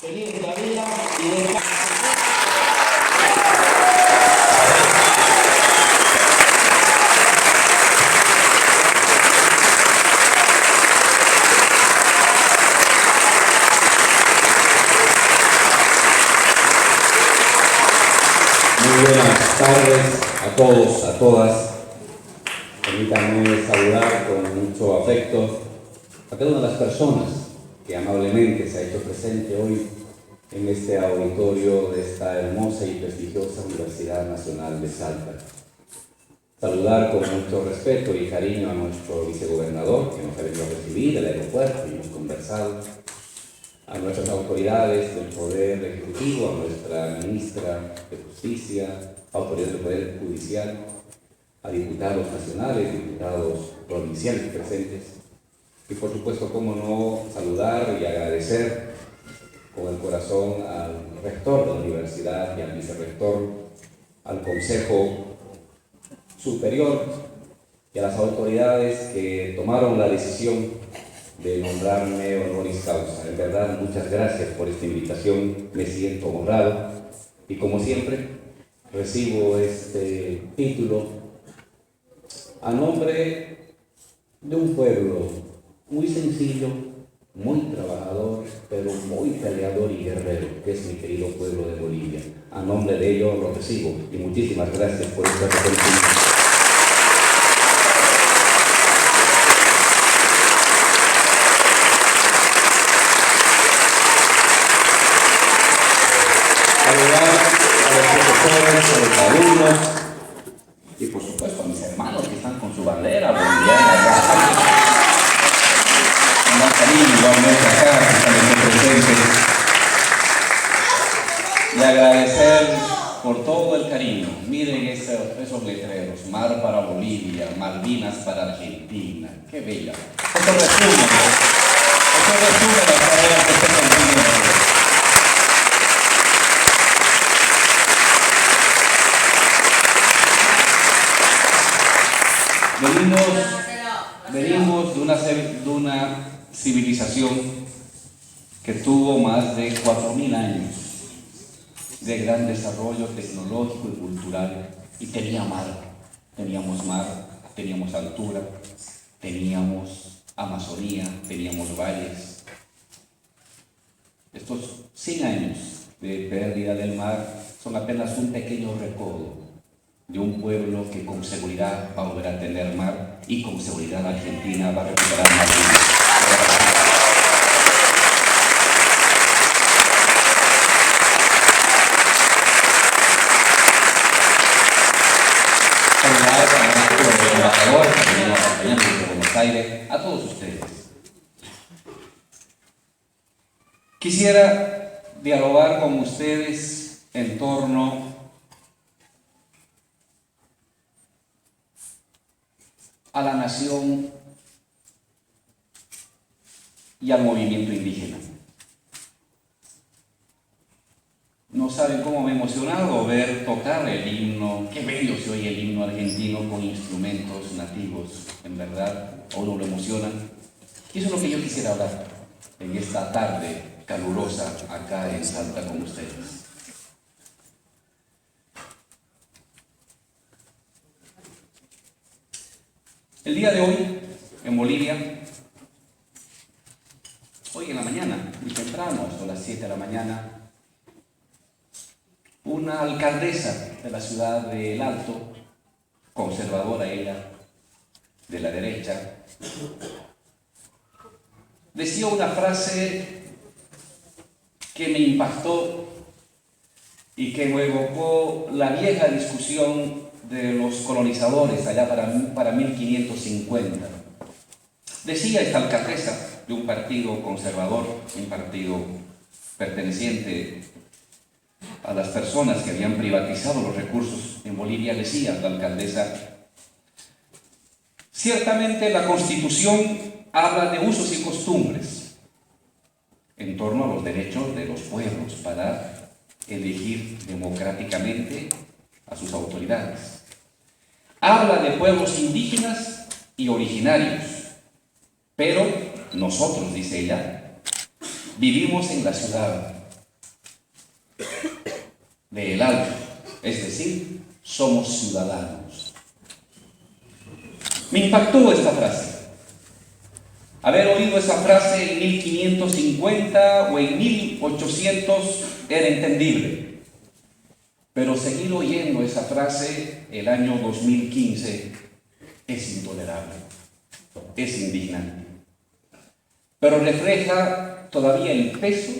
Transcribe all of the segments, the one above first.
Feliz Navidad y de... Muy buenas tardes a todos, a todas. Permítanme saludar con mucho afecto a cada una de las personas que amablemente se ha hecho presente hoy en este auditorio de esta hermosa y prestigiosa Universidad Nacional de Salta. Saludar con mucho respeto y cariño a nuestro vicegobernador, que nos ha venido a recibir del aeropuerto y hemos conversado, a nuestras autoridades del Poder Ejecutivo, a nuestra ministra de Justicia, autoridades del Poder Judicial, a diputados nacionales, diputados provinciales presentes, y por supuesto, cómo no, saludar y agradecer con el corazón al rector de la universidad y al vicerrector, al Consejo Superior y a las autoridades que tomaron la decisión de nombrarme honoris causa. En verdad, muchas gracias por esta invitación, me siento honrado y como siempre recibo este título a nombre de un pueblo muy sencillo, muy trabajador, pero muy peleador y guerrero, que es mi querido pueblo de Bolivia. A nombre de ello lo recibo y muchísimas gracias por esta reconocimiento. Saludar a los profesores, a los alumnos y por supuesto a mis hermanos que están con su bandera boliviana. Igualmente acá, que están aquí presentes, y agradecer por todo el cariño. Miren esos letreros: Mar para Bolivia, Malvinas para Argentina. ¡Qué bella! Eso resume las tareas que están cumpliendo. Venimos de una civilización que tuvo más de 4.000 años de gran desarrollo tecnológico y cultural, y teníamos mar, teníamos altura, teníamos Amazonía, teníamos valles. Estos 100 años de pérdida del mar son apenas un pequeño recodo de un pueblo que con seguridad va a volver a tener mar y con seguridad Argentina va a recuperar Malvinas. De Buenos Aires, a todos ustedes. Quisiera dialogar con ustedes en torno a la nación y al movimiento indígena. No saben cómo me ha emocionado ver tocar el himno. Qué bello se oye el himno argentino con instrumentos nativos. En verdad, a uno lo emociona. Y eso es lo que yo quisiera hablar en esta tarde calurosa acá en Salta con ustedes. El día de hoy, en Bolivia, hoy en la mañana, muy temprano, hasta las 7 de la mañana, una alcaldesa de la ciudad de El Alto, conservadora ella, de la derecha, decía una frase que me impactó y que me evocó la vieja discusión de los colonizadores allá para 1550. Decía esta alcaldesa de un partido conservador, un partido perteneciente a las personas que habían privatizado los recursos en Bolivia, decía la alcaldesa: ciertamente la Constitución habla de usos y costumbres en torno a los derechos de los pueblos para elegir democráticamente a sus autoridades. Habla de pueblos indígenas y originarios, pero nosotros, dice ella, vivimos en la ciudad del Alto, es decir, somos ciudadanos. Me impactó esta frase. Haber oído esa frase en 1550 o en 1800 era entendible, pero seguir oyendo esa frase el año 2015 es intolerable, es indignante, pero refleja todavía el peso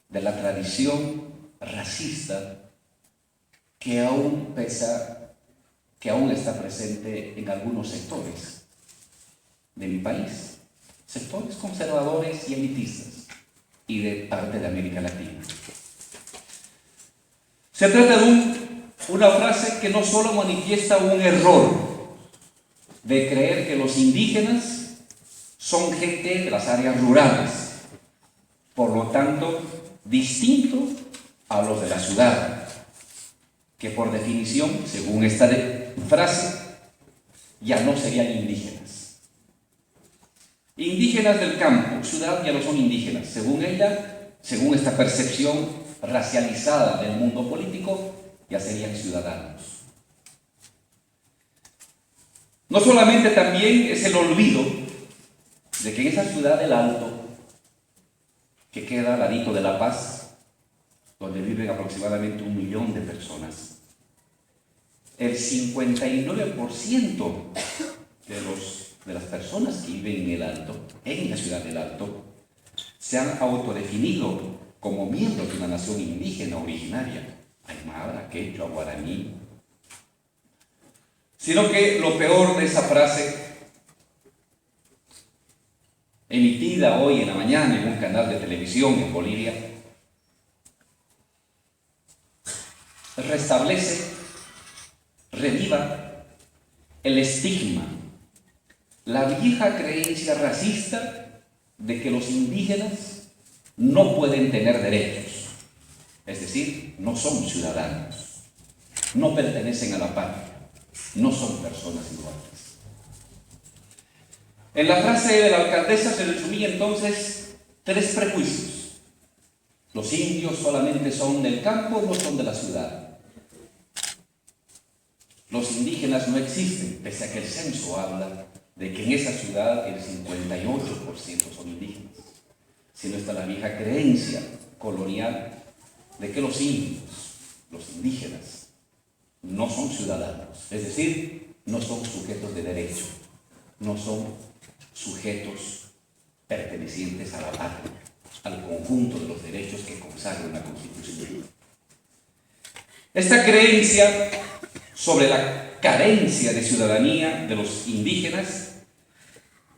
de la tradición racista que aún está presente en algunos sectores de mi país, sectores conservadores y elitistas, y de parte de América Latina. Se trata de una frase que no solo manifiesta un error de creer que los indígenas son gente de las áreas rurales, por lo tanto, distinto a los de la ciudad, que por definición, según esta frase, ya no serían indígenas. Indígenas del campo, ciudad ya no son indígenas, según ella, según esta percepción racializada del mundo político, ya serían ciudadanos. No solamente también es el olvido de que en esa ciudad del Alto, que queda al ladito de La Paz, donde viven aproximadamente 1 millón de personas, el 59% de las personas que viven en el Alto, en la ciudad del Alto, se han autodefinido como miembros de una nación indígena originaria, aymara, quechua, guaraní. Sino que lo peor de esa frase, emitida hoy en la mañana en un canal de televisión en Bolivia, reviva el estigma, la vieja creencia racista de que los indígenas no pueden tener derechos, es decir, no son ciudadanos, no pertenecen a la patria, no son personas iguales. En la frase de la alcaldesa se resumía entonces 3 prejuicios. Los indios solamente son del campo, no son de la ciudad. Los indígenas no existen, pese a que el censo habla de que en esa ciudad el 58% son indígenas. Sino está la vieja creencia colonial de que los indios, los indígenas, no son ciudadanos, es decir, no son sujetos de derecho, no son sujetos pertenecientes a la patria, al conjunto de los derechos que consagra una Constitución. Esta creencia sobre la carencia de ciudadanía de los indígenas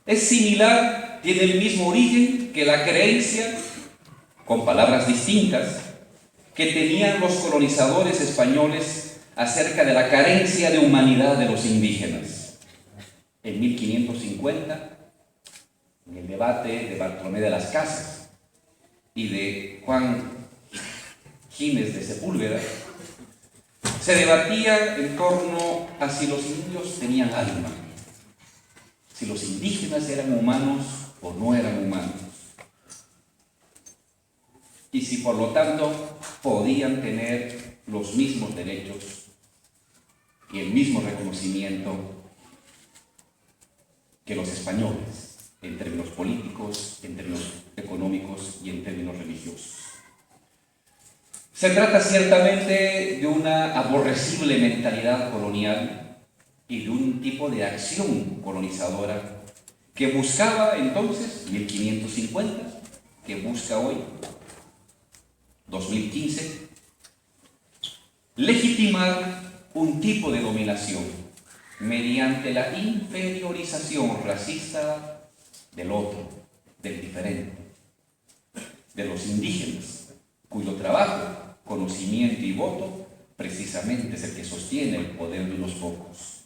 es similar, tiene el mismo origen que la creencia, con palabras distintas, que tenían los colonizadores españoles acerca de la carencia de humanidad de los indígenas. En 1550, en el debate de Bartolomé de las Casas y de Juan Gines de Sepúlveda, se debatía en torno a si los indios tenían alma, si los indígenas eran humanos o no eran humanos, y si por lo tanto podían tener los mismos derechos y el mismo reconocimiento que los españoles, en términos políticos, en términos económicos y en términos religiosos. Se trata ciertamente de una aborrecible mentalidad colonial y de un tipo de acción colonizadora que buscaba entonces, 1550, que busca hoy, 2015, legitimar un tipo de dominación mediante la inferiorización racista del otro, del diferente, de los indígenas, cuyo trabajo, conocimiento y voto precisamente es el que sostiene el poder de unos pocos.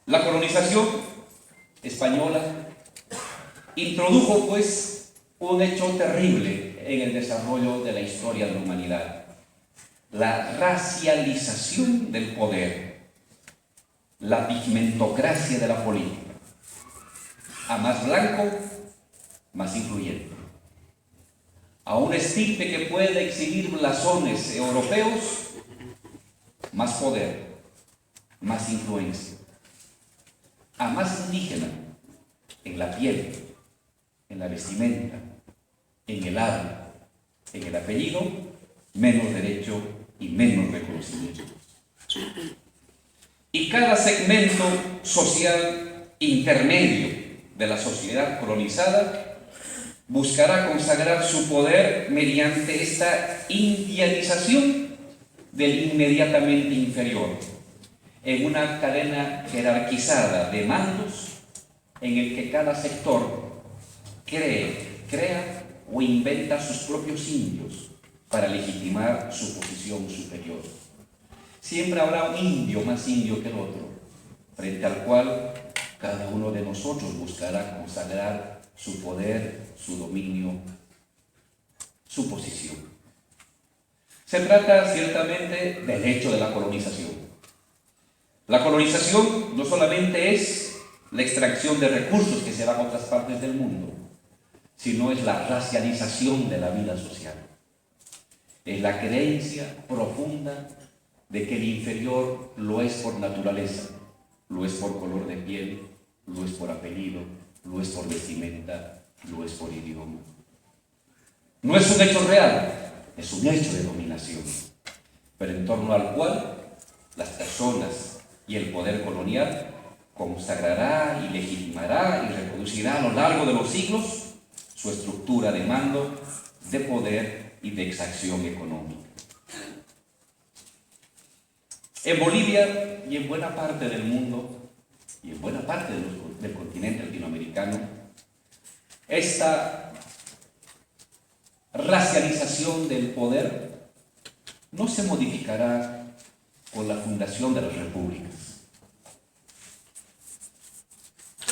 La colonización española introdujo pues un hecho terrible en el desarrollo de la historia de la humanidad: la racialización del poder, la pigmentocracia de la política. A más blanco, más influyente. a una estirpe que pueda exhibir blasones europeos, más poder, más influencia. A más indígena en la piel, en la vestimenta, en el habla, en el apellido, menos derecho y menos reconocimiento. Y cada segmento social intermedio de la sociedad colonizada buscará consagrar su poder mediante esta indianización del inmediatamente inferior, en una cadena jerarquizada de mandos en el que cada sector crea o inventa sus propios indios para legitimar su posición superior. Siempre habrá un indio más indio que el otro, frente al cual cada uno de nosotros buscará consagrar su poder, su dominio, su posición. Se trata ciertamente del hecho de la colonización. La colonización no solamente es la extracción de recursos que se van a otras partes del mundo, sino es la racialización de la vida social. Es la creencia profunda de que el inferior lo es por naturaleza, lo es por color de piel, lo es por apellido, lo es por vestimenta, lo es por idioma. No es un hecho real, es un hecho de dominación, pero en torno al cual las personas y el poder colonial consagrará y legitimará y reproducirá a lo largo de los siglos su estructura de mando, de poder y de exacción económica. En Bolivia y en buena parte del mundo y en buena parte del continente latinoamericano, esta racialización del poder no se modificará con la fundación de las repúblicas.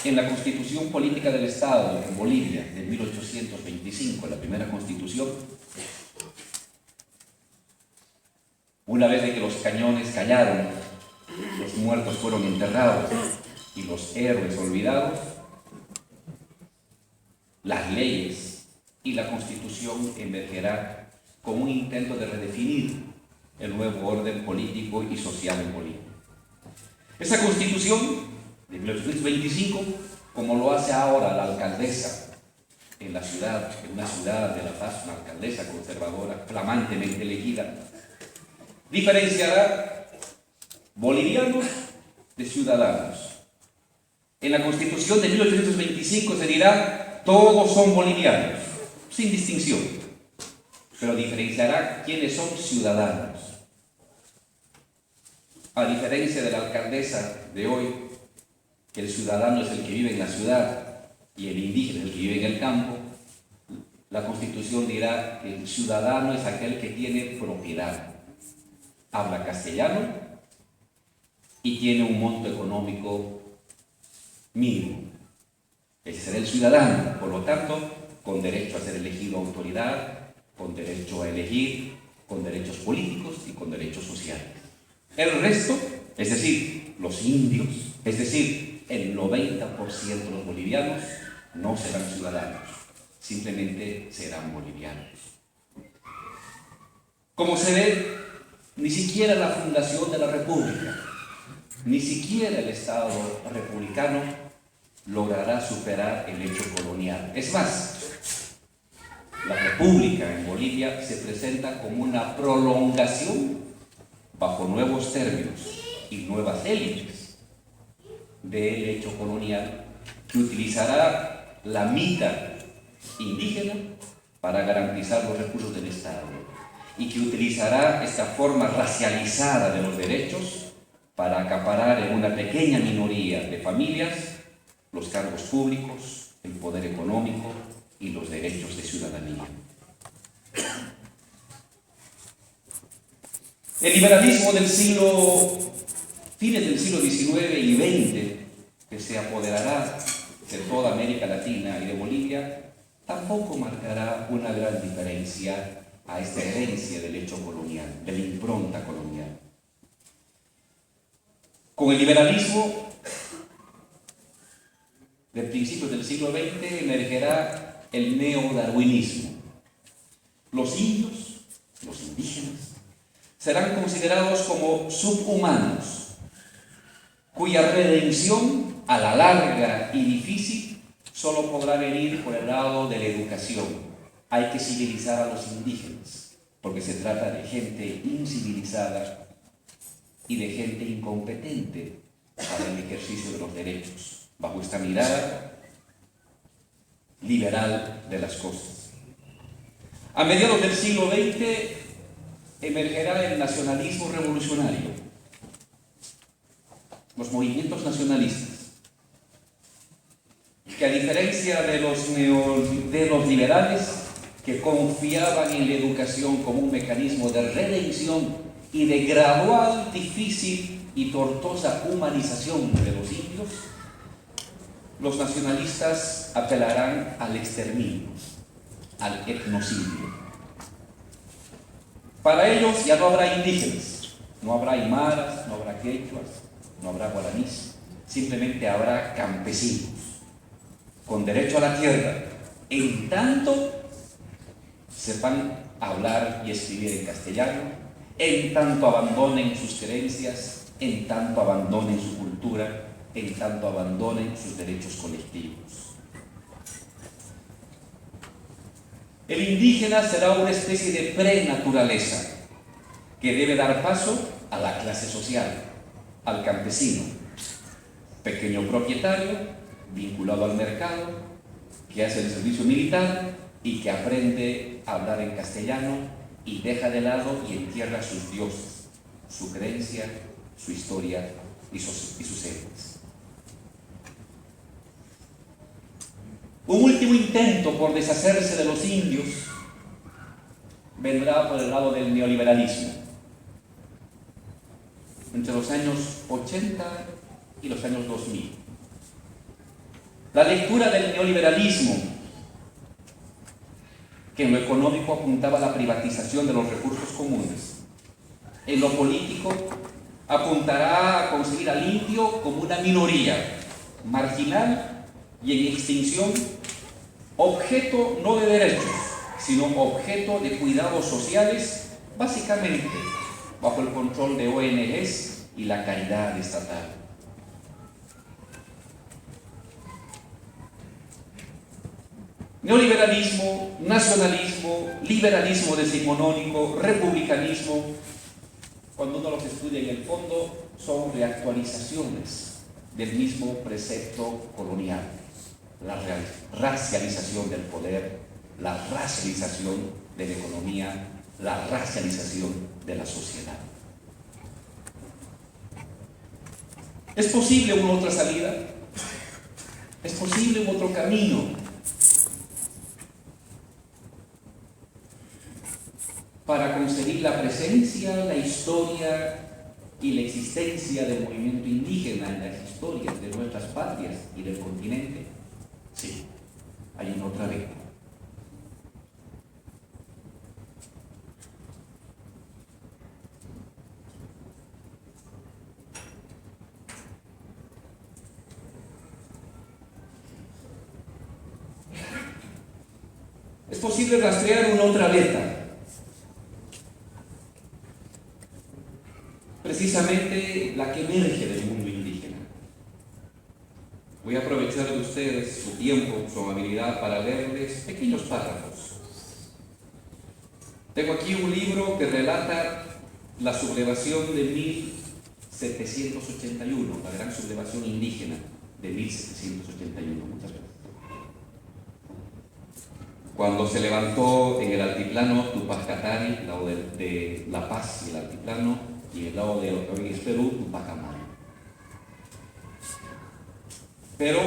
En la Constitución Política del Estado en Bolivia de 1825, la primera constitución, una vez de que los cañones callaron, los muertos fueron enterrados y los héroes olvidados, las leyes y la Constitución emergerá como un intento de redefinir el nuevo orden político y social en Bolivia. Esa Constitución de 1825, como lo hace ahora la alcaldesa en una ciudad de La Paz, una alcaldesa conservadora, flamantemente elegida, diferenciará bolivianos de ciudadanos. En la Constitución de 1825 se dirá: todos son bolivianos, sin distinción, pero diferenciará quiénes son ciudadanos. A diferencia de la alcaldesa de hoy, que el ciudadano es el que vive en la ciudad y el indígena es el que vive en el campo, la Constitución dirá que el ciudadano es aquel que tiene propiedad, habla castellano y tiene un monto económico mínimo. Ese será el ciudadano, por lo tanto, con derecho a ser elegido autoridad, con derecho a elegir, con derechos políticos y con derechos sociales. El resto, es decir, los indios, es decir, el 90% de los bolivianos no serán ciudadanos, simplemente serán bolivianos. Como se ve, ni siquiera la fundación de la República, ni siquiera el Estado republicano logrará superar el hecho colonial. Es más, la República en Bolivia se presenta como una prolongación bajo nuevos términos y nuevas élites del hecho colonial, que utilizará la mitad indígena para garantizar los recursos del Estado y que utilizará esta forma racializada de los derechos para acaparar en una pequeña minoría de familias los cargos públicos, el poder económico y los derechos de ciudadanía. El liberalismo del fines del siglo XIX y XX, que se apoderará de toda América Latina y de Bolivia, tampoco marcará una gran diferencia a esta herencia del hecho colonial, de la impronta colonial. Con el liberalismo de principios del siglo XX emergerá el neodarwinismo, Los indios, los indígenas, serán considerados como subhumanos, cuya redención a la larga y difícil solo podrá venir por el lado de la educación. Hay que civilizar a los indígenas, porque se trata de gente incivilizada y de gente incompetente para el ejercicio de los derechos, bajo esta mirada liberal de las cosas. A mediados del siglo XX emergerá el nacionalismo revolucionario, los movimientos nacionalistas, que a diferencia de los liberales, que confiaban en la educación como un mecanismo de redención y de gradual, difícil y tortuosa humanización de los indios, los nacionalistas apelarán al exterminio, al etnocidio. Para ellos ya no habrá indígenas, no habrá aymaras, no habrá quechuas, no habrá guaraníes, simplemente habrá campesinos con derecho a la tierra, en tanto sepan hablar y escribir en castellano, en tanto abandonen sus creencias, en tanto abandonen su cultura, en tanto abandonen sus derechos colectivos. El indígena será una especie de prenaturaleza que debe dar paso a la clase social, al campesino, pequeño propietario, vinculado al mercado, que hace el servicio militar y que aprende a hablar en castellano y deja de lado y entierra sus dioses, su creencia, su historia y sus héroes. Un último intento por deshacerse de los indios vendrá por el lado del neoliberalismo. Entre los años 80 y los años 2000. La lectura del neoliberalismo, que en lo económico apuntaba a la privatización de los recursos comunes, en lo político apuntará a conseguir al indio como una minoría marginal y en extinción, objeto no de derechos, sino objeto de cuidados sociales, básicamente bajo el control de ONGs y la caridad estatal. Neoliberalismo, nacionalismo, liberalismo decimonónico, republicanismo, cuando uno los estudia en el fondo, son reactualizaciones del mismo precepto colonial. La racialización del poder, la racialización de la economía, la racialización de la sociedad. ¿Es posible una otra salida? ¿Es posible un otro camino? Para conseguir la presencia, la historia y la existencia del movimiento indígena en las historias de nuestras patrias y del continente. Sí, hay una otra vía. Es posible rastrear una otra beta. Precisamente la que emerge del mundo indígena. Voy a aprovechar de ustedes su tiempo, su amabilidad para leerles pequeños párrafos. Tengo aquí un libro que relata la sublevación de 1781, la gran sublevación indígena de 1781. Muchas gracias. Cuando se levantó en el altiplano Tupac Katari, al lado de La Paz y el altiplano, y el lado de lo que hoy es Perú, Tupac Amaru. Pero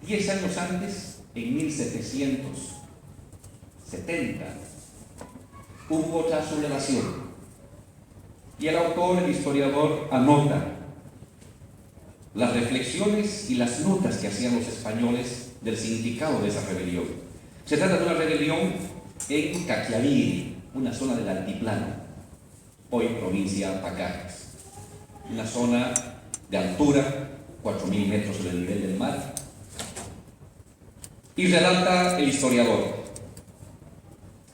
10 años antes, en 1770, hubo otra sublevación. Y el autor, el historiador, anota las reflexiones y las notas que hacían los españoles del significado de esa rebelión. Se trata de una rebelión en Caquiaviri, una zona del altiplano, hoy provincia Pacajes, una zona de altura, 4.000 metros sobre el nivel del mar. Y relata el historiador: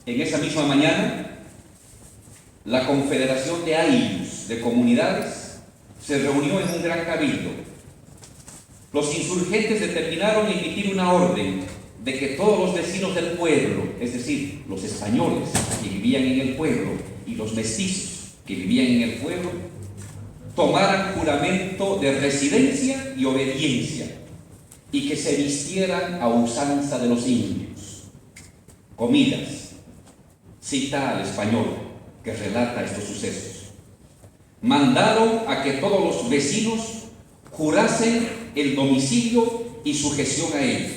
En esa misma mañana, la Confederación de Ayllus de Comunidades se reunió en un gran cabildo. Los insurgentes determinaron emitir una orden de que todos los vecinos del pueblo, es decir, los españoles que vivían en el pueblo y los mestizos que vivían en el pueblo, tomaran juramento de residencia y obediencia y que se vistieran a usanza de los indios. Comidas, cita al español que relata estos sucesos. Mandaron a que todos los vecinos jurasen el domicilio y sujeción a ellos,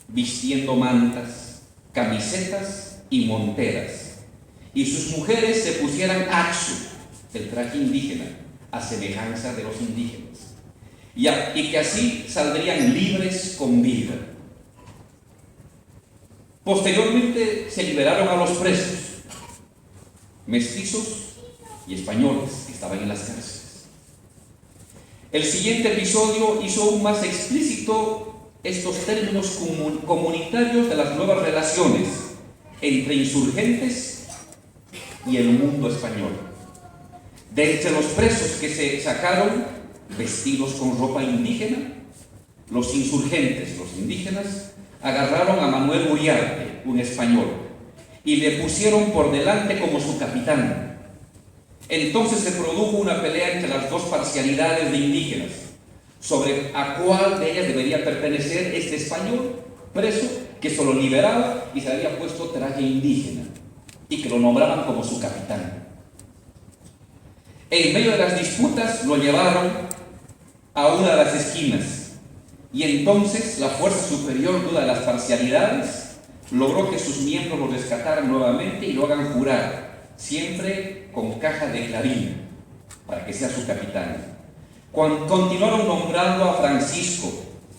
vistiendo mantas, camisetas y monteras, y sus mujeres se pusieran axu, el traje indígena, a semejanza de los indígenas, y que así saldrían libres con vida. Posteriormente se liberaron a los presos, mestizos y españoles que estaban en las cárceles. El siguiente episodio hizo aún más explícito estos términos comunitarios de las nuevas relaciones entre insurgentes y el mundo español. De entre los presos que se sacaron vestidos con ropa indígena, los insurgentes, los indígenas, agarraron a Manuel Uriarte, un español, y le pusieron por delante como su capitán. Entonces se produjo una pelea entre las dos parcialidades de indígenas sobre a cuál de ellas debería pertenecer este español preso que se lo liberaba y se había puesto traje indígena y que lo nombraban como su capitán. En medio de las disputas lo llevaron a una de las esquinas y entonces la fuerza superior de una de las parcialidades logró que sus miembros lo rescataran nuevamente y lo hagan jurar, siempre con caja de clarín, para que sea su capitán. Continuaron nombrando a Francisco,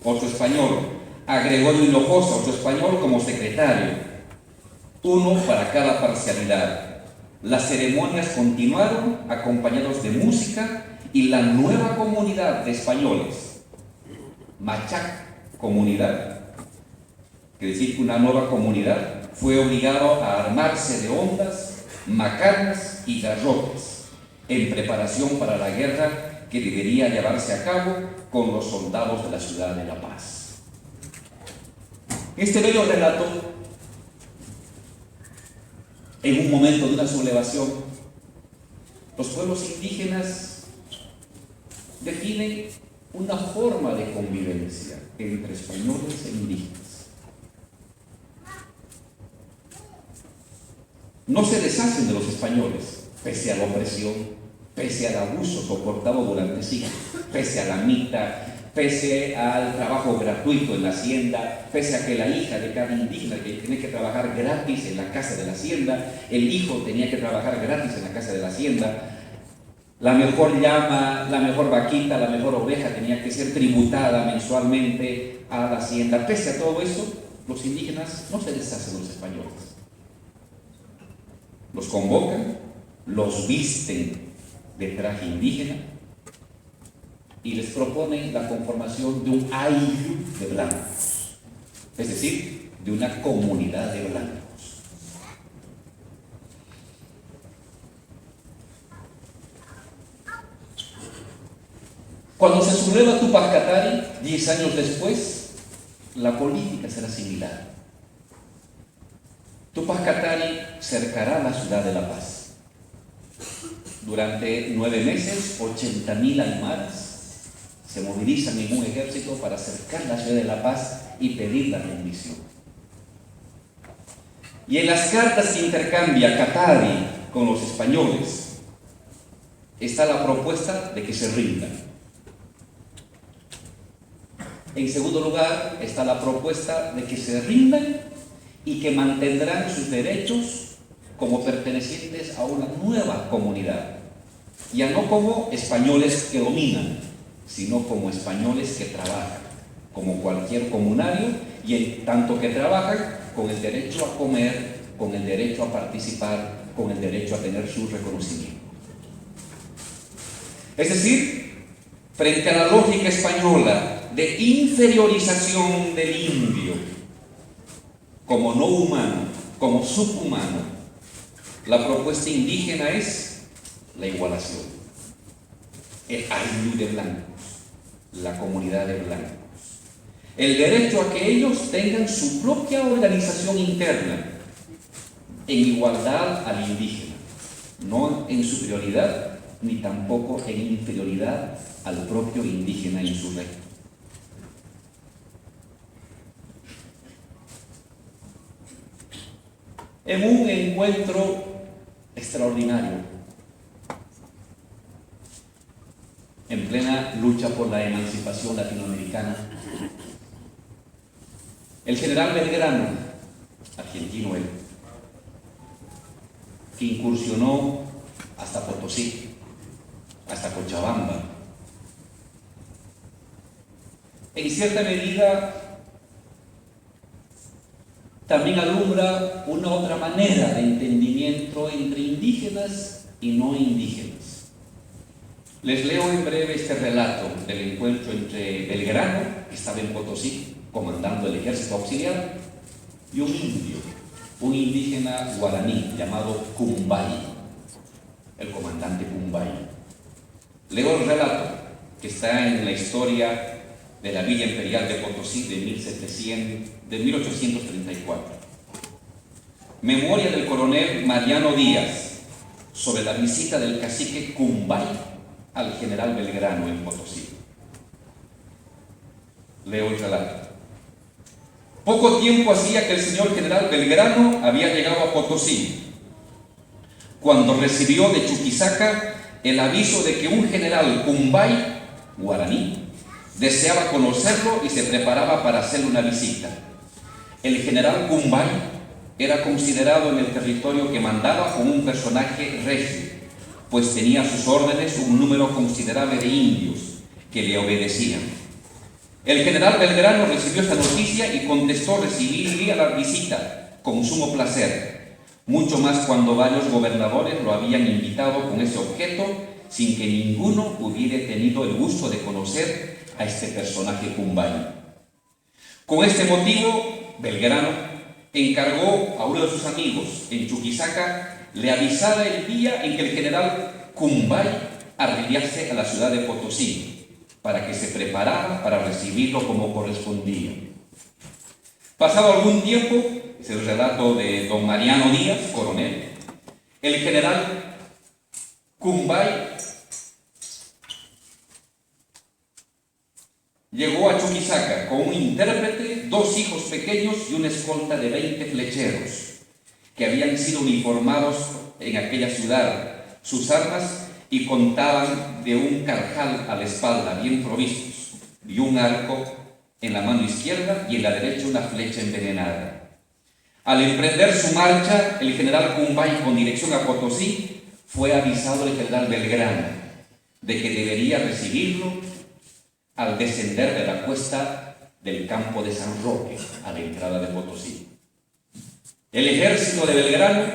otro español, a Gregorio Hinojosa, otro español, como secretario, uno para cada parcialidad. Las ceremonias continuaron acompañados de música y la nueva comunidad de españoles, Machac Comunidad, quiere decir que una nueva comunidad, fue obligado a armarse de hondas, macanas y garrotes en preparación para la guerra que debería llevarse a cabo con los soldados de la ciudad de La Paz. Este bello relato, en un momento de una sublevación, los pueblos indígenas definen una forma de convivencia entre españoles e indígenas. No se deshacen de los españoles, pese a la opresión, pese al abuso soportado durante siglos, pese a la mita, pese al trabajo gratuito en la hacienda, pese a que la hija de cada indígena que tenía que trabajar gratis en la casa de la hacienda, el hijo tenía que trabajar gratis en la casa de la hacienda, la mejor llama, la mejor vaquita, la mejor oveja tenía que ser tributada mensualmente a la hacienda. Pese a todo eso, los indígenas no se deshacen de los españoles. Los convocan, los visten de traje indígena y les proponen la conformación de un ayllu de blancos, es decir, de una comunidad de blancos. Cuando se subleva Túpac Katari, 10 años después, la política será similar. Túpac Katari cercará la ciudad de La Paz. Durante 9 meses, 80.000 aymaras se movilizan en un ejército para cercar la ciudad de La Paz y pedir la rendición. Y en las cartas que intercambia Katari con los españoles está la propuesta de que se rindan. En segundo lugar está la propuesta de que se rindan y que mantendrán sus derechos como pertenecientes a una nueva comunidad, ya no como españoles que dominan, sino como españoles que trabajan, como cualquier comunario, y en tanto que trabajan, con el derecho a comer, con el derecho a participar, con el derecho a tener su reconocimiento. Es decir, frente a la lógica española de inferiorización del indio como no humano como subhumano, la propuesta indígena es la igualación, el ayllu de blancos, la comunidad de blancos, el derecho a que ellos tengan su propia organización interna, en igualdad al indígena, no en superioridad ni tampoco en inferioridad al propio indígena insurrecto. En un encuentro extraordinario, en plena lucha por la emancipación latinoamericana, el general Belgrano, argentino él, que incursionó hasta Potosí, hasta Cochabamba, en cierta medida también alumbra una otra manera de entendimiento entre indígenas y no indígenas. Les leo en breve este relato del encuentro entre Belgrano, que estaba en Potosí, comandando el ejército auxiliar, y un indio, un indígena guaraní llamado Cumbay, el comandante Cumbay. Leo el relato que está en la historia de la Villa Imperial de Potosí de 1834. Memoria del coronel Mariano Díaz sobre la visita del cacique Cumbay al general Belgrano en Potosí. Leo el relato. Poco tiempo hacía que el señor general Belgrano había llegado a Potosí, cuando recibió de Chuquisaca el aviso de que un general Cumbay, guaraní, deseaba conocerlo y se preparaba para hacerle una visita. El general Cumbay era considerado en el territorio que mandaba como un personaje regio, pues tenía a sus órdenes un número considerable de indios que le obedecían. El general Belgrano recibió esta noticia y contestó recibirle a la visita con sumo placer, mucho más cuando varios gobernadores lo habían invitado con ese objeto, sin que ninguno hubiera tenido el gusto de conocer a este personaje Cumbay. Con este motivo, Belgrano encargó a uno de sus amigos en Chuquisaca le avisara el día en que el general Cumbay arribase a la ciudad de Potosí, para que se preparara para recibirlo como correspondía. Pasado algún tiempo, es el relato de don Mariano Díaz, coronel, el general Cumbay llegó a Chuquisaca con un intérprete, 2 hijos pequeños y una escolta de 20 flecheros que habían sido uniformados en aquella ciudad, sus armas, y contaban de un carjal a la espalda bien provistos y un arco en la mano izquierda y en la derecha una flecha envenenada. Al emprender su marcha, el general Cumbay con dirección a Potosí fue avisado el general Belgrano de que debería recibirlo al descender de la cuesta del campo de San Roque a la entrada de Potosí. El ejército de Belgrano,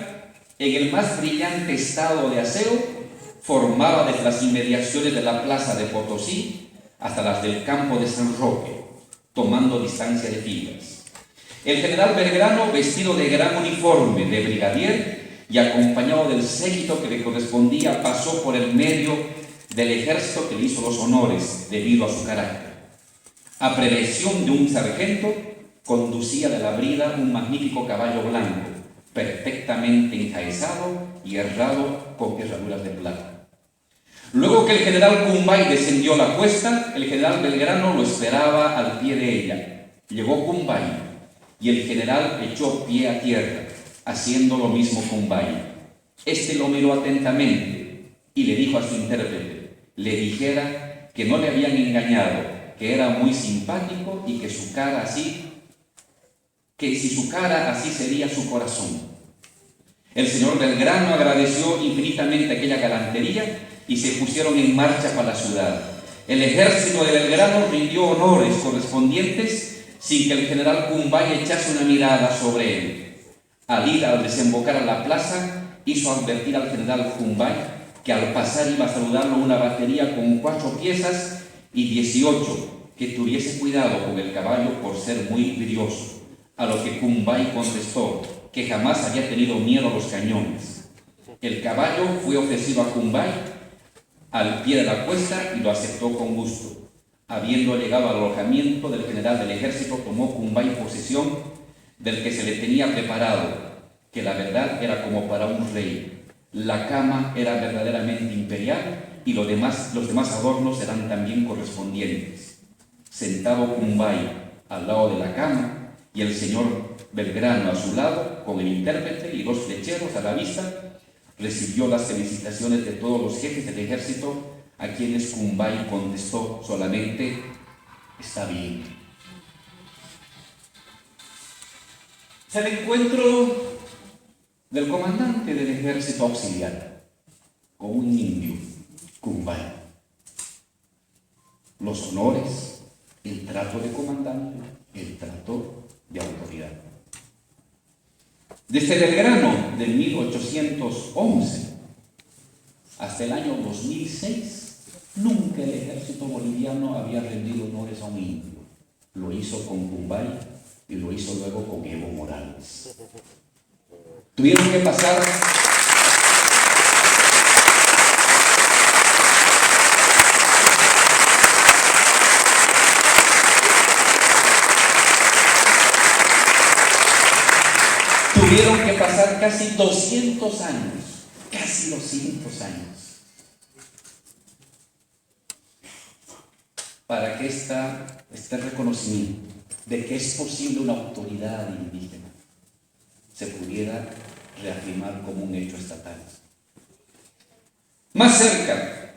en el más brillante estado de aseo, formaba desde las inmediaciones de la plaza de Potosí hasta las del campo de San Roque, tomando distancia de filas. El general Belgrano, vestido de gran uniforme de brigadier y acompañado del séquito que le correspondía, pasó por el medio del ejército que le hizo los honores debido a su carácter. A prevención de un sargento, conducía de la brida un magnífico caballo blanco, perfectamente enjaezado y herrado con herraduras de plata. Luego que el general Cumbay descendió la cuesta, el general Belgrano lo esperaba al pie de ella. Llegó Cumbay y el general echó pie a tierra, haciendo lo mismo Cumbay. Este lo miró atentamente y le dijo a su intérprete, le dijera que no le habían engañado, que era muy simpático y que su cara así, que si su cara así sería su corazón. El señor Belgrano agradeció infinitamente aquella galantería y se pusieron en marcha para la ciudad. El ejército de Belgrano rindió honores correspondientes sin que el general Cumbay echase una mirada sobre él. Al ir al desembocar a la plaza, hizo advertir al general Cumbay que al pasar iba a saludarlo una batería con 4 piezas y 18, que tuviese cuidado con el caballo por ser muy brioso. A lo que Cumbay contestó que jamás había tenido miedo a los cañones. El caballo fue ofrecido a Cumbay al pie de la cuesta y lo aceptó con gusto. Habiendo llegado al alojamiento del general del ejército, tomó Cumbay posesión del que se le tenía preparado, que la verdad era como para un rey. La cama era verdaderamente imperial y los demás adornos eran también correspondientes. Sentado Cumbay al lado de la cama y el señor Belgrano a su lado, con el intérprete y dos flecheros a la vista, recibió las felicitaciones de todos los jefes del ejército, a quienes Cumbay contestó solamente: está bien. Es el encuentro del comandante del ejército auxiliar con un indio, Cumbay. Los honores, el trato de comandante, el trato de autoridad. Desde Belgrano de 1811 hasta el año 2006, nunca el ejército boliviano había rendido honores a un indio. Lo hizo con Cumbay y lo hizo luego con Evo Morales. Tuvieron que pasar casi 200 años, casi 200 años, para que este reconocimiento de que es posible una autoridad indígena se pudiera reafirmar como un hecho estatal. Más cerca,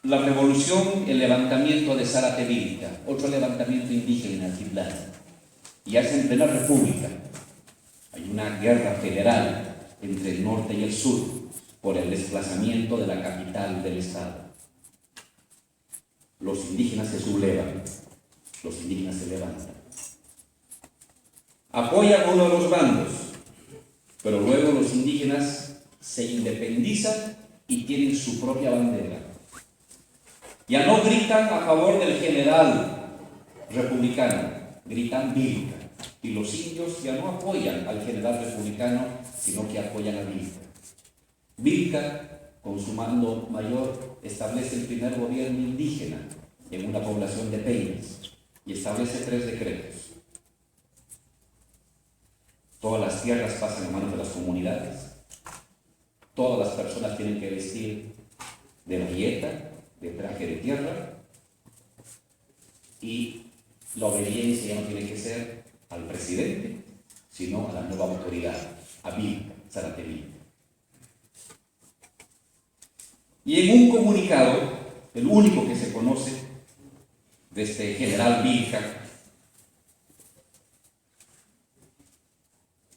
la revolución, el levantamiento de Zaratevilca, otro levantamiento indígena en Altiplano, y es en plena república. Hay una guerra federal entre el norte y el sur por el desplazamiento de la capital del estado. Los indígenas se sublevan, los indígenas se levantan. Apoyan a uno de los bandos, pero luego los indígenas se independizan y tienen su propia bandera. Ya no gritan a favor del general republicano, gritan Vilca. Y los indios ya no apoyan al general republicano, sino que apoyan a Vilca. Vilca, con su mando mayor, establece el primer gobierno indígena en una población de Peines y establece 3 decretos. Todas las tierras pasan a manos de las comunidades. Todas las personas tienen que vestir de bayeta, de traje de tierra, y la obediencia ya no tiene que ser al presidente, sino a la nueva autoridad, a Vilca, Zaratevilca. Y en un comunicado, el único que se conoce de este general Vilca,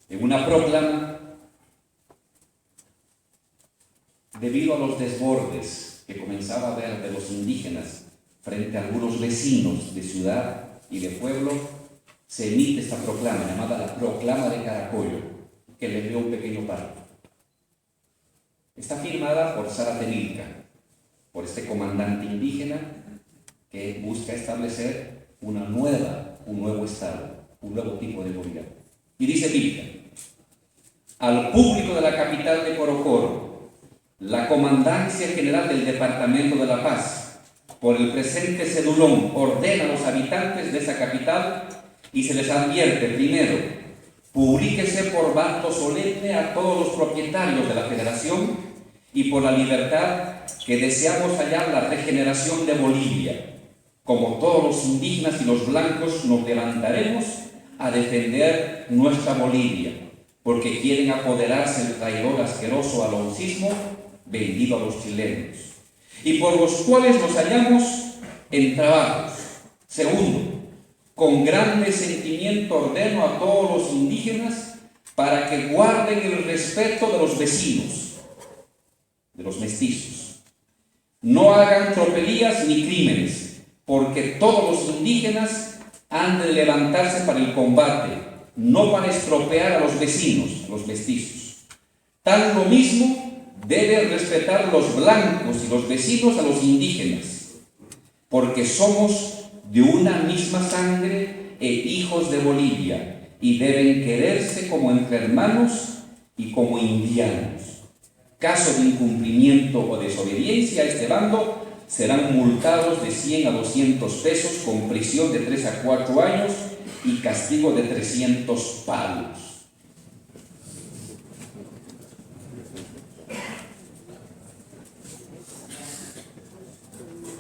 en una proclama, debido a los desbordes que comenzaba a haber de los indígenas frente a algunos vecinos de ciudad y de pueblo, se emite esta proclama llamada la Proclama de Caracollo, que le dio un pequeño párrafo. Está firmada por Zaratevilca, por este comandante indígena que busca establecer un nuevo estado, un nuevo tipo de gobierno. Y dice Vilca: al público de la capital de Corocoro, la Comandancia General del Departamento de La Paz, por el presente cedulón, ordena a los habitantes de esa capital y se les advierte: primero, publíquese por bando solemne a todos los propietarios de la Federación y por la libertad que deseamos hallar la regeneración de Bolivia. Como todos los indígenas y los blancos nos levantaremos a defender nuestra Bolivia, porque quieren apoderarse del traidor asqueroso alonsismo vendido a los chilenos, y por los cuales nos hallamos en trabajos. Segundo, con grande sentimiento ordeno a todos los indígenas para que guarden el respeto de los vecinos, de los mestizos. No hagan tropelías ni crímenes, porque todos los indígenas han de levantarse para el combate, no para estropear a los vecinos, los mestizos. Tal lo mismo deben respetar los blancos y los vecinos a los indígenas, porque somos de una misma sangre e hijos de Bolivia, y deben quererse como entre hermanos y como indianos. Caso de incumplimiento o desobediencia a este bando, serán multados de 100 a 200 pesos con prisión de 3 a 4 años y castigo de 300 palos.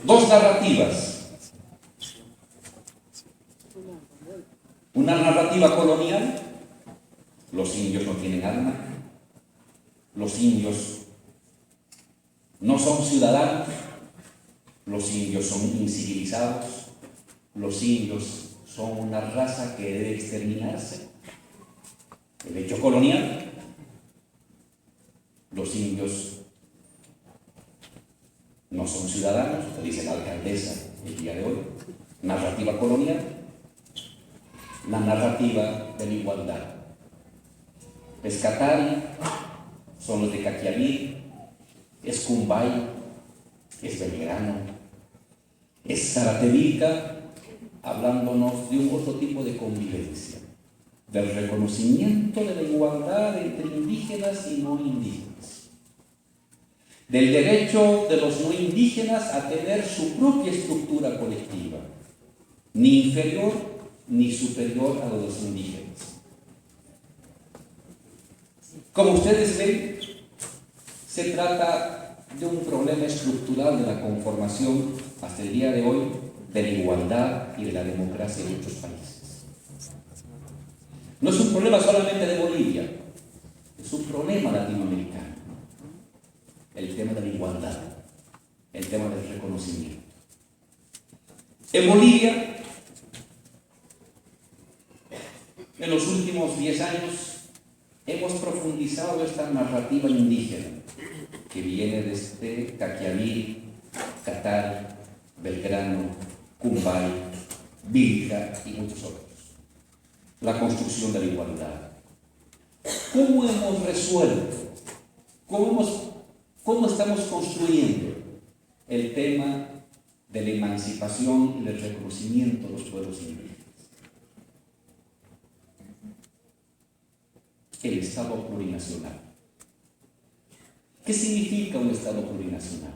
Dos narrativas. Una narrativa colonial: los indios no tienen alma, los indios no son ciudadanos, los indios son incivilizados, los indios son una raza que debe exterminarse. El hecho colonial: los indios no son ciudadanos, lo dice la alcaldesa el día de hoy. Narrativa colonial. La narrativa de la igualdad. Pescatari son los de Caquiavir, es Cumbay, es Belgrano, es Zaratevica, hablándonos de un otro tipo de convivencia, del reconocimiento de la igualdad entre indígenas y no indígenas, del derecho de los no indígenas a tener su propia estructura colectiva, ni inferior ni superior a los indígenas. Como ustedes ven, se trata de un problema estructural de la conformación hasta el día de hoy de la igualdad y de la democracia en muchos países. No es un problema solamente de Bolivia, es un problema latinoamericano. El tema de la igualdad, el tema del reconocimiento. En Bolivia, en los últimos 10 años, hemos profundizado esta narrativa indígena que viene desde Caquiavir, Catar, Belgrano, Cumbay, Vilca y muchos otros. La construcción de la igualdad. ¿Cómo hemos resuelto? ¿Cómo estamos construyendo el tema de la emancipación y del reconocimiento de los pueblos indígenas? El Estado plurinacional. ¿Qué significa un Estado plurinacional?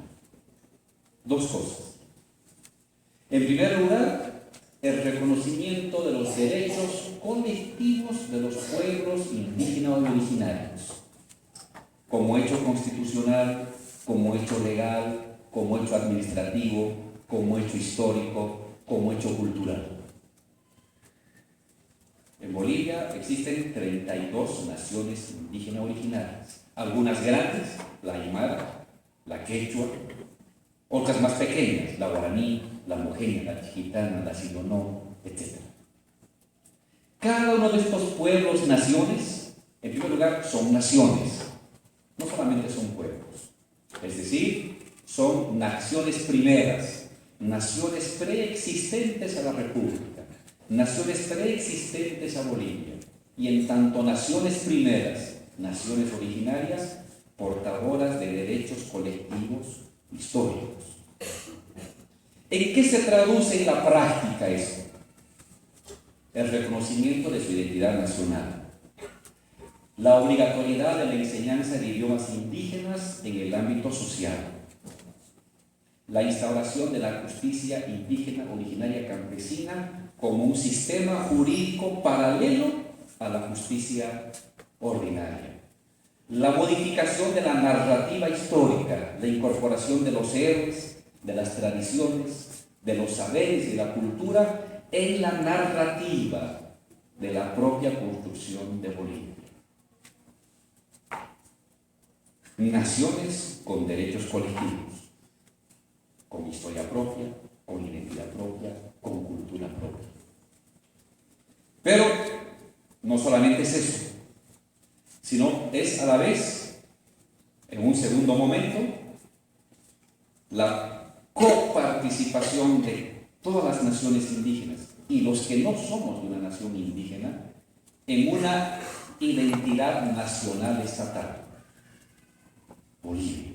Dos cosas. En primer lugar, el reconocimiento de los derechos colectivos de los pueblos indígenas y originarios, como hecho constitucional, como hecho legal, como hecho administrativo, como hecho histórico, como hecho cultural. En Bolivia existen 32 naciones indígenas originarias, algunas grandes, la aymara, la quechua, otras más pequeñas, la guaraní, la mojeña, la chiquitana, la silonó, etc. Cada uno de estos pueblos, naciones, en primer lugar, son naciones, no solamente son pueblos, es decir, son naciones primeras, naciones preexistentes a la República, naciones preexistentes a Bolivia, y en tanto naciones primeras, naciones originarias, portadoras de derechos colectivos históricos. ¿En qué se traduce en la práctica esto? El reconocimiento de su identidad nacional, la obligatoriedad de la enseñanza de idiomas indígenas en el ámbito social, la instauración de la justicia indígena originaria campesina como un sistema jurídico paralelo a la justicia ordinaria, la modificación de la narrativa histórica, la incorporación de los héroes, de las tradiciones, de los saberes y la cultura en la narrativa de la propia construcción de Bolivia. Naciones con derechos colectivos, con historia propia, con identidad propia, con cultura propia. Pero no solamente es eso, sino es a la vez, en un segundo momento, la coparticipación de todas las naciones indígenas y los que no somos de una nación indígena en una identidad nacional estatal. Bolivia.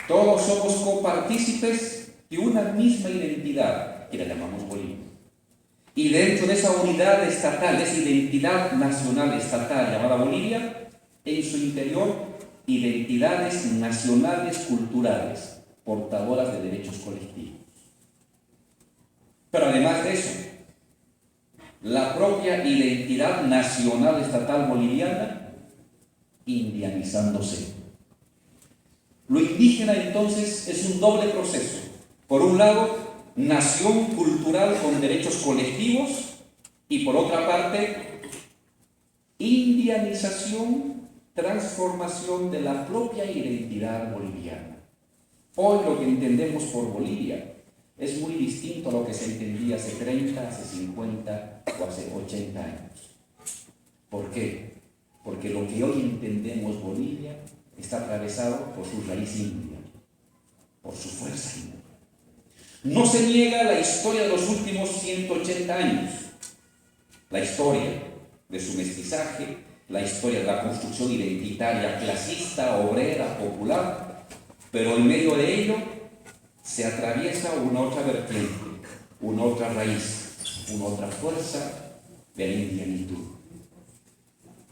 Todos somos copartícipes de una misma identidad y la llamamos Bolivia. Y dentro de esa unidad estatal, de esa identidad nacional estatal llamada Bolivia, en su interior, identidades nacionales culturales, portadoras de derechos colectivos. Pero además de eso, la propia identidad nacional estatal boliviana indianizándose. Lo indígena entonces es un doble proceso. Por un lado, nación cultural con derechos colectivos y por otra parte, indianización, transformación de la propia identidad boliviana. Hoy lo que entendemos por Bolivia es muy distinto a lo que se entendía hace 30, hace 50 o hace 80 años. ¿Por qué? Porque lo que hoy entendemos Bolivia está atravesado por su raíz india, por su fuerza india. No se niega la historia de los últimos 180 años, la historia de su mestizaje, la historia de la construcción identitaria clasista, obrera, popular, pero en medio de ello se atraviesa una otra vertiente, una otra raíz, una otra fuerza de la indianitud.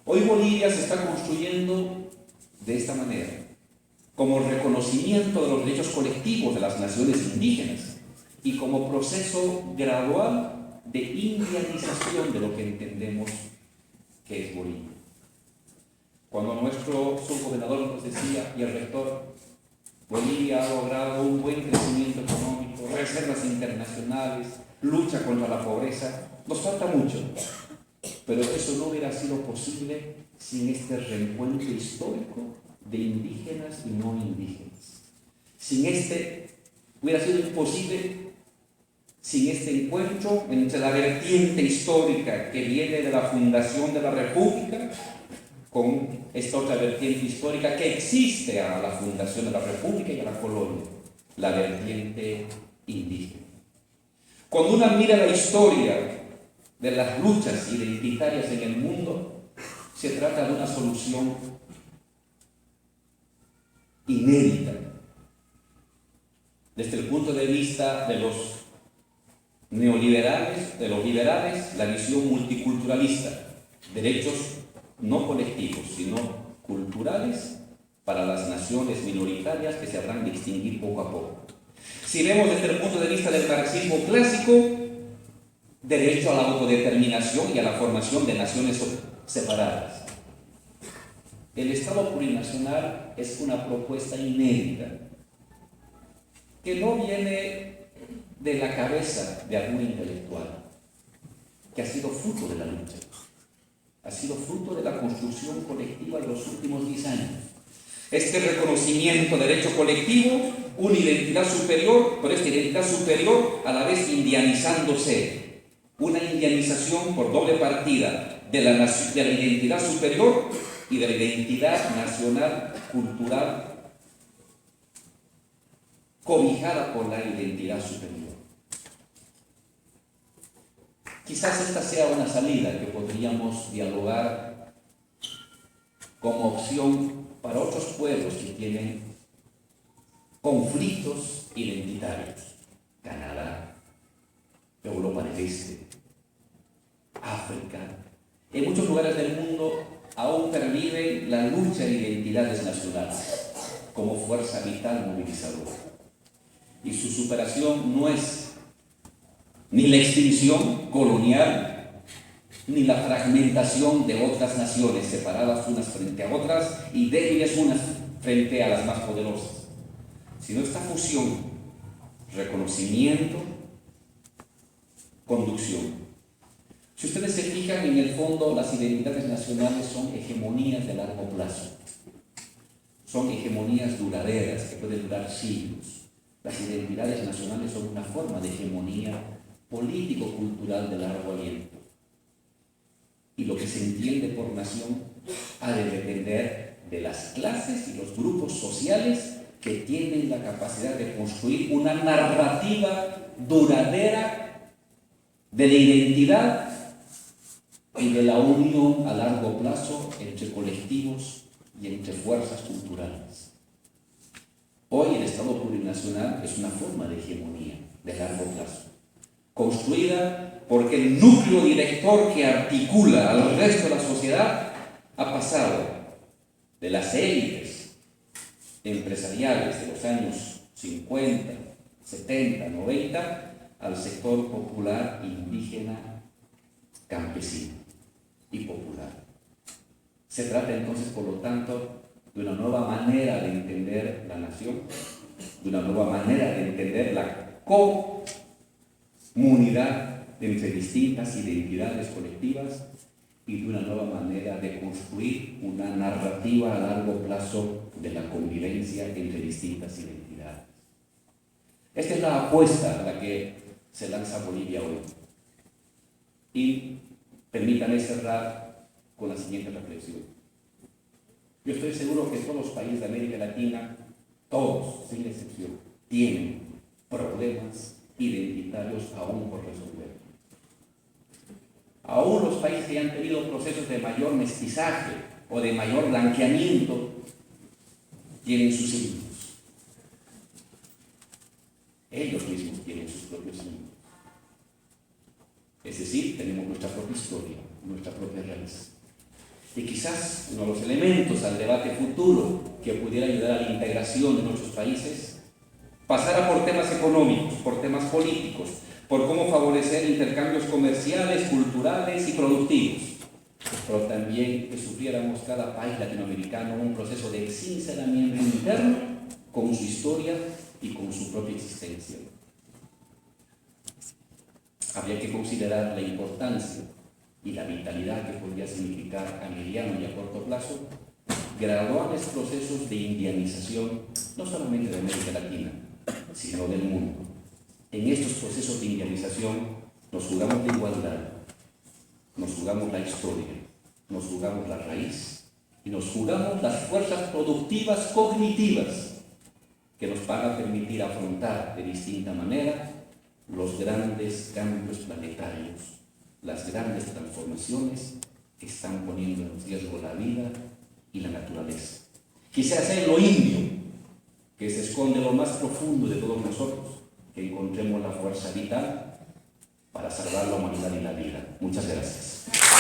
Hoy Bolivia se está construyendo de esta manera, como reconocimiento de los derechos colectivos de las naciones indígenas y como proceso gradual de indianización de lo que entendemos que es Bolivia. Cuando nuestro subgobernador nos decía, y el rector, Bolivia ha logrado un buen crecimiento económico, reservas internacionales, lucha contra la pobreza, nos falta mucho, pero eso no hubiera sido posible sin este reencuentro histórico de indígenas y no indígenas. Hubiera sido imposible sin este encuentro entre la vertiente histórica que viene de la fundación de la República con esta otra vertiente histórica que existe a la fundación de la República y a la colonia, la vertiente indígena. Cuando uno mira la historia de las luchas identitarias en el mundo, se trata de una solución inédita. Desde el punto de vista de los neoliberales, de los liberales, la visión multiculturalista, derechos no colectivos, sino culturales para las naciones minoritarias que se habrán de extinguir poco a poco. Si vemos desde el punto de vista del marxismo clásico, derecho a la autodeterminación y a la formación de naciones separadas. El Estado plurinacional es una propuesta inédita que no viene de la cabeza de algún intelectual, que ha sido fruto de la lucha, ha sido fruto de la construcción colectiva de los últimos 10 años. Este reconocimiento de derecho colectivo, una identidad superior, pero esta identidad superior a la vez indianizándose, una indianización por doble partida de la identidad superior y de la identidad nacional, cultural, cobijada por la identidad superior. Quizás esta sea una salida que podríamos dialogar como opción para otros pueblos que tienen conflictos identitarios. Canadá, Europa del Este, África. En muchos lugares del mundo aún pervive la lucha de identidades nacionales como fuerza vital movilizadora. Y su superación no es ni la extinción colonial, ni la fragmentación de otras naciones separadas unas frente a otras y débiles unas frente a las más poderosas, sino esta fusión, reconocimiento, conducción. Si ustedes se fijan, en el fondo las identidades nacionales son hegemonías de largo plazo, son hegemonías duraderas que pueden durar siglos. Las identidades nacionales son una forma de hegemonía político-cultural de largo aliento. Y lo que se entiende por nación ha de depender de las clases y los grupos sociales que tienen la capacidad de construir una narrativa duradera de la identidad y de la unión a largo plazo entre colectivos y entre fuerzas culturales. Hoy el Estado plurinacional es una forma de hegemonía de largo plazo. construida porque el núcleo director que articula al resto de la sociedad ha pasado de las élites empresariales de los años 50, 70, 90 al sector popular, indígena, campesino y popular. Se trata entonces, por lo tanto, de una nueva manera de entender la nación, de una nueva manera de entender la comunidad entre distintas identidades colectivas y de una nueva manera de construir una narrativa a largo plazo de la convivencia entre distintas identidades. Esta es la apuesta a la que se lanza Bolivia hoy. Y permítanme cerrar con la siguiente reflexión. Yo estoy seguro que todos los países de América Latina, todos, sin excepción, tienen problemas identitarios aún por resolver. Aún los países que han tenido procesos de mayor mestizaje o de mayor blanqueamiento tienen sus signos. Ellos mismos tienen sus propios signos. Es decir, tenemos nuestra propia historia, nuestra propia raíz. Y quizás uno de los elementos al debate futuro que pudiera ayudar a la integración de nuestros países pasara por temas económicos, por temas políticos, por cómo favorecer intercambios comerciales, culturales y productivos, pero también que sufriéramos cada país latinoamericano un proceso de sinceramiento interno con su historia y con su propia existencia. Habría que considerar la importancia y la vitalidad que podría significar a mediano y a corto plazo graduales procesos de indianización, no solamente de América Latina, sino del mundo. En estos procesos de indianización nos jugamos la igualdad, nos jugamos la historia, nos jugamos la raíz y nos jugamos las fuerzas productivas cognitivas que nos van a permitir afrontar de distinta manera los grandes cambios planetarios, las grandes transformaciones que están poniendo en riesgo la vida y la naturaleza. Quisiera ser lo indio que se esconde lo más profundo de todos nosotros, que encontremos la fuerza vital para salvar la humanidad y la vida. Muchas gracias.